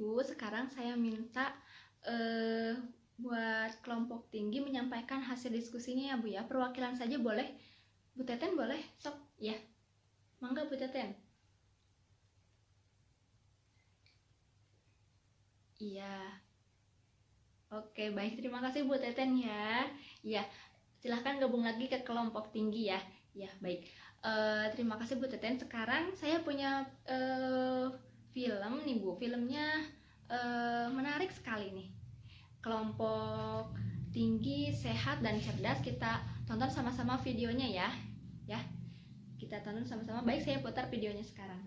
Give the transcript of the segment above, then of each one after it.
Ibu, sekarang saya minta eh, buat kelompok tinggi menyampaikan hasil diskusinya ya Bu ya. Perwakilan saja boleh? Bu Teten boleh? Sok, ya. Mangga Bu Teten. Iya. Oke, baik. Terima kasih Bu Teten ya. Iya, silahkan gabung lagi ke kelompok tinggi ya. Ya, baik. Terima kasih Bu Teten. Sekarang saya punya film nih Bu. Filmnya menarik sekali nih. Kelompok tinggi, sehat, dan cerdas. Kita tonton sama-sama videonya ya. Ya, kita tonton sama-sama. Baik, saya putar videonya sekarang.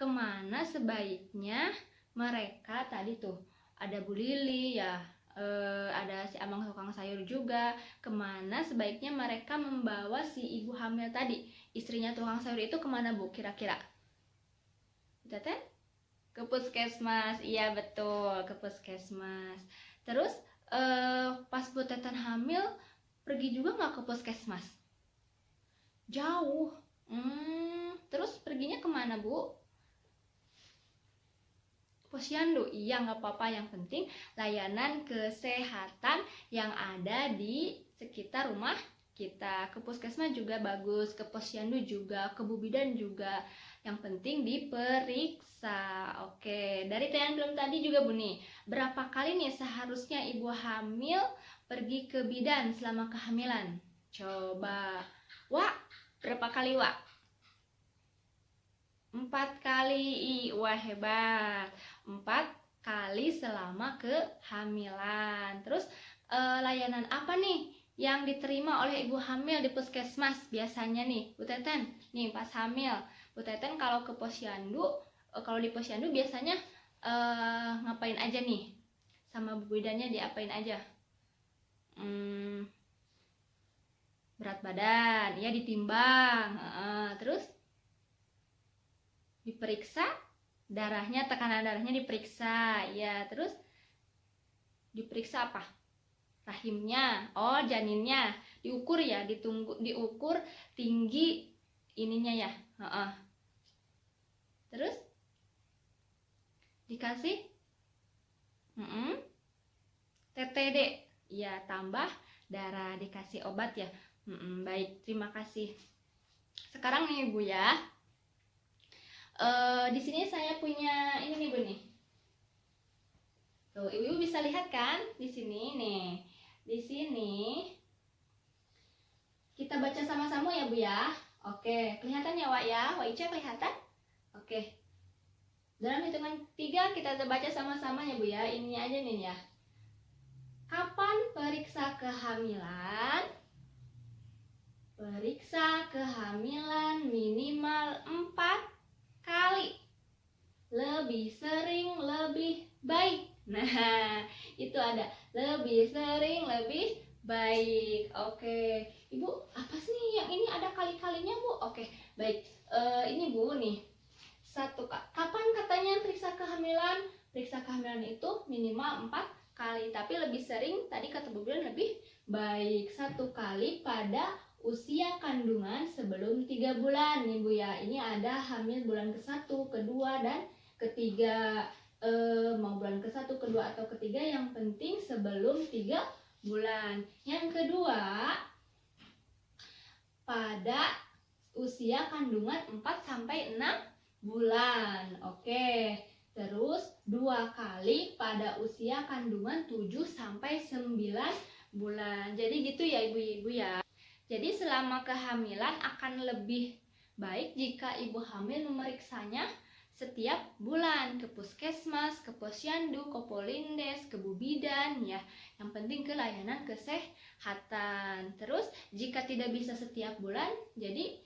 kemana sebaiknya mereka tadi tuh ada Bu Lili ya, ada si Amang tukang sayur juga, kemana sebaiknya mereka membawa si ibu hamil tadi, istrinya tukang sayur itu kemana Bu kira-kira? Teten? Ke puskesmas. Iya betul, ke puskesmas. Terus pas Bu Teten hamil pergi juga nggak ke puskesmas? Jauh. Terus perginya kemana Bu? Posyandu. Iya nggak apa-apa, yang penting layanan kesehatan yang ada di sekitar rumah kita. Ke puskesmas juga bagus, ke posyandu juga, ke Bu Bidan juga. Yang penting diperiksa. Oke, dari yang belum tadi juga Bu nih, berapa kali nih seharusnya ibu hamil pergi ke bidan selama kehamilan? Coba Wak, berapa kali Wak? 4 kali. Wah hebat, 4 kali selama kehamilan. Terus layanan apa nih yang diterima oleh ibu hamil di puskesmas biasanya nih Bu Teten? Nih pas hamil Bu Teten kalau ke posyandu, kalau di posyandu biasanya ngapain aja nih? Sama Bu Bidannya diapain aja? Berat badan, ya ditimbang. Terus diperiksa darahnya, tekanan darahnya diperiksa ya. Terus diperiksa apa? Rahimnya, oh janinnya diukur ya, diukur tinggi ininya ya. Terus dikasih TTD ya, tambah darah, dikasih obat ya. Baik, terima kasih. Sekarang nih Bu ya, di sini saya punya ini nih Bu nih. Tuh, Ibu bisa lihat kan di sini nih. Di sini kita baca sama-sama ya Bu ya. Oke, kelihatan ya Wak ya? Wak Ica kelihatan? Oke. Dalam hitungan 3 kita baca sama-sama ya Bu ya. Ini aja nih ya. Kapan periksa kehamilan? Periksa kehamilan minimal 4 kali. Lebih sering lebih baik. Nah, itu ada lebih sering lebih baik. Oke, Ibu, apa sih yang ini ada kali-kalinya Bu? Oke, baik. Ini Bu nih. Kapan katanya periksa kehamilan? Periksa kehamilan itu minimal 4 kali, tapi lebih sering tadi kata Bu Bidan lebih baik. 1 kali pada usia kandungan sebelum 3 bulan nih Bu ya. Ini ada hamil bulan ke-1, kedua dan ketiga. Mau bulan ke-1, kedua atau ketiga, yang penting sebelum 3 bulan. Yang kedua, pada usia kandungan 4-6 bulan. Oke. Terus 2 kali pada usia kandungan 7-9 bulan. Jadi gitu ya Ibu-ibu ya. Jadi selama kehamilan akan lebih baik jika ibu hamil memeriksanya setiap bulan ke puskesmas, ke posyandu, ke polindes, ke Bu Bidan ya. Yang penting ke layanan kesehatan. Terus jika tidak bisa setiap bulan, jadi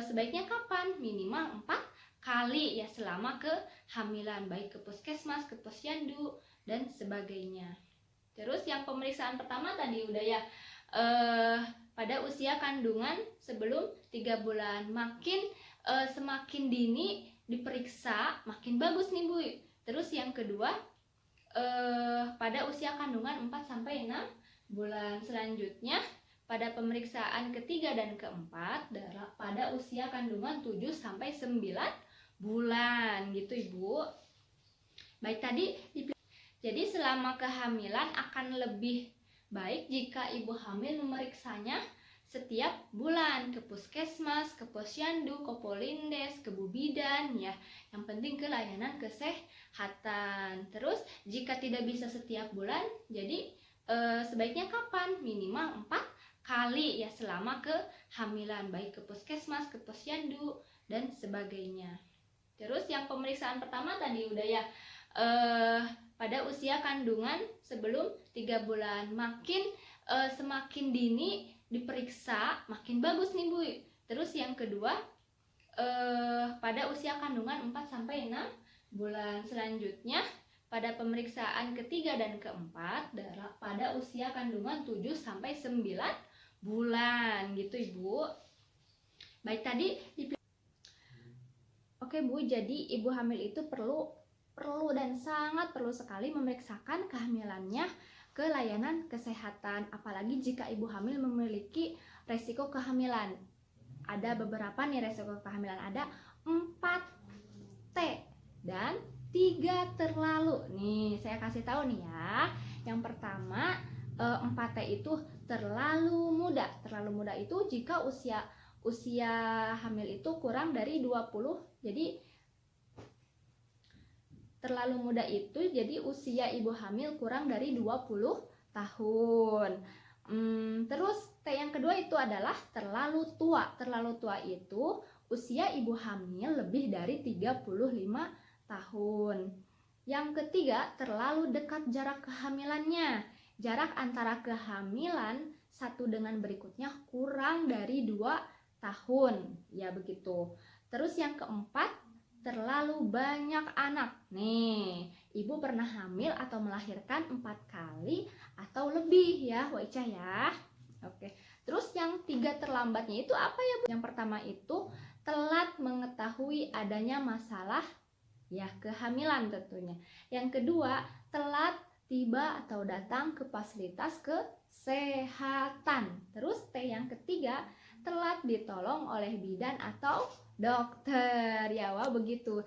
sebaiknya kapan? Minimal 4 kali ya selama kehamilan, baik ke puskesmas, ke posyandu dan sebagainya. Terus yang pemeriksaan pertama tadi udah ya, pada usia kandungan sebelum 3 bulan. Semakin dini diperiksa makin bagus nih Bu. Terus yang kedua, pada usia kandungan 4-6 bulan. Selanjutnya pada pemeriksaan ketiga dan keempat pada usia kandungan 7-9 bulan gitu Ibu. Baik, jadi selama kehamilan akan lebih baik jika ibu hamil memeriksanya setiap bulan ke puskesmas, ke posyandu, ke polindes, ke Bu Bidan ya. Yang penting ke layanan kesehatan. Terus jika tidak bisa setiap bulan, jadi sebaiknya kapan? Minimal 4 kali ya selama kehamilan, baik ke puskesmas, ke posyandu dan sebagainya. Terus yang pemeriksaan pertama tadi udah ya, pada usia kandungan sebelum 3 bulan. Semakin dini diperiksa makin bagus nih Bu. Terus yang kedua, pada usia kandungan 4-6 bulan. Selanjutnya pada pemeriksaan ketiga dan keempat pada usia kandungan 7-9 bulan gitu Ibu. Baik, tadi Oke Bu, jadi ibu hamil itu perlu dan sangat perlu sekali memeriksakan kehamilannya ke layanan kesehatan, apalagi jika ibu hamil memiliki resiko kehamilan. Ada beberapa nih resiko kehamilan, ada 4T dan 3 terlalu. Nih, saya kasih tahu nih ya. Yang pertama, 4T itu terlalu muda. Terlalu muda itu jika usia hamil itu kurang dari 20. Jadi terlalu muda itu jadi usia ibu hamil kurang dari 20 tahun. Terus T yang kedua itu adalah terlalu tua. Terlalu tua itu usia ibu hamil lebih dari 35 tahun. Yang ketiga, terlalu dekat jarak kehamilannya. Jarak antara kehamilan satu dengan berikutnya kurang dari 2 tahun. Ya begitu. Terus yang keempat, terlalu banyak anak. Nih, ibu pernah hamil atau melahirkan 4 kali atau lebih ya, Waica ya. Oke. Terus yang 3 terlambatnya itu apa ya Bu? Yang pertama itu telat mengetahui adanya masalah ya kehamilan tentunya. Yang kedua, telat tiba atau datang ke fasilitas kesehatan. Terus T yang ketiga, telat ditolong oleh bidan atau dokter. Ya, wah begitu.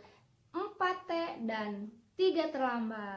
4T dan 3 terlambat.